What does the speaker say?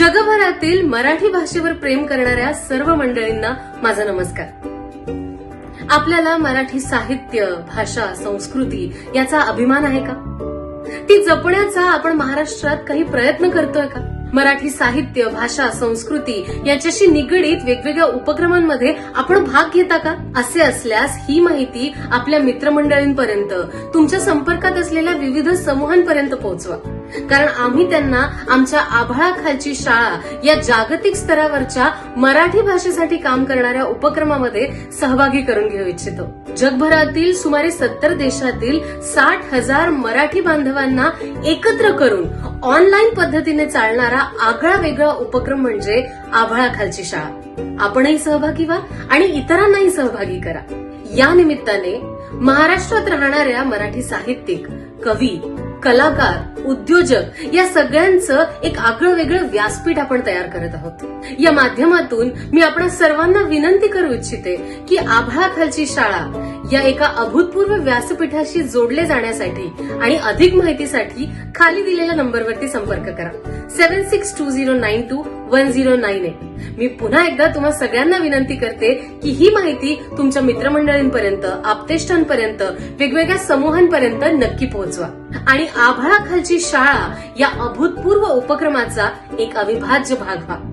जगभरातील मराठी भाषेवर प्रेम करणाऱ्या सर्व मंडळींना माझा नमस्कार. आपल्याला मराठी साहित्य, भाषा, संस्कृती याचा अभिमान आहे का? ती जपण्याचा आपण महाराष्ट्रात काही प्रयत्न करतोय का? मराठी साहित्य, भाषा, संस्कृती याच्याशी निगडीत वेगवेगळ्या उपक्रमांमध्ये आपण भाग घेता का? असे असल्यास ही माहिती आपल्या मित्रमंडळींपर्यंत, तुमच्या संपर्कात असलेल्या विविध समूहांपर्यंत पोहोचवा. कारण आम्ही त्यांना आमच्या आभाळाखालची शाळा या जागतिक स्तरावरच्या मराठी भाषेसाठी काम करणाऱ्या उपक्रमामध्ये सहभागी करून घेऊ इच्छितो. जगभरातील सुमारे 70 देशातील 60,000 मराठी बांधवांना एकत्र करून ऑनलाईन पद्धतीने चालणारा आगळा वेगळा उपक्रम म्हणजे आभाळाखालची शाळा. आपणही सहभागी व्हा आणि इतरांनाही सहभागी करा. या निमित्ताने महाराष्ट्रात राहणाऱ्या मराठी साहित्यिक, कवी, कलाकार, उद्योजक या सगळ्यांचं एक आगळं वेगळं व्यासपीठ आपण तयार करत आहोत. या माध्यमातून मी आपण सर्वांना विनंती करू इच्छिते की आभाळाखालची शाळा या एका अभूतपूर्व व्यासपीठाशी जोडले जाण्यासाठी आणि अधिक माहितीसाठी खाली दिलेल्या नंबरवरती संपर्क करा. 7620921098. मी पुन्हा एकदा तुम्हा सगळ्यांना विनंती करते की ही माहिती तुमच्या मित्रमंडळींपर्यंत, आप्तेष्टांपर्यंत, वेगवेगळ्या समूहांपर्यंत नक्की पोहोचवा आणि आभाळाखालची शाळा या अभूतपूर्व उपक्रमाचा एक अविभाज्य भाग व्हा.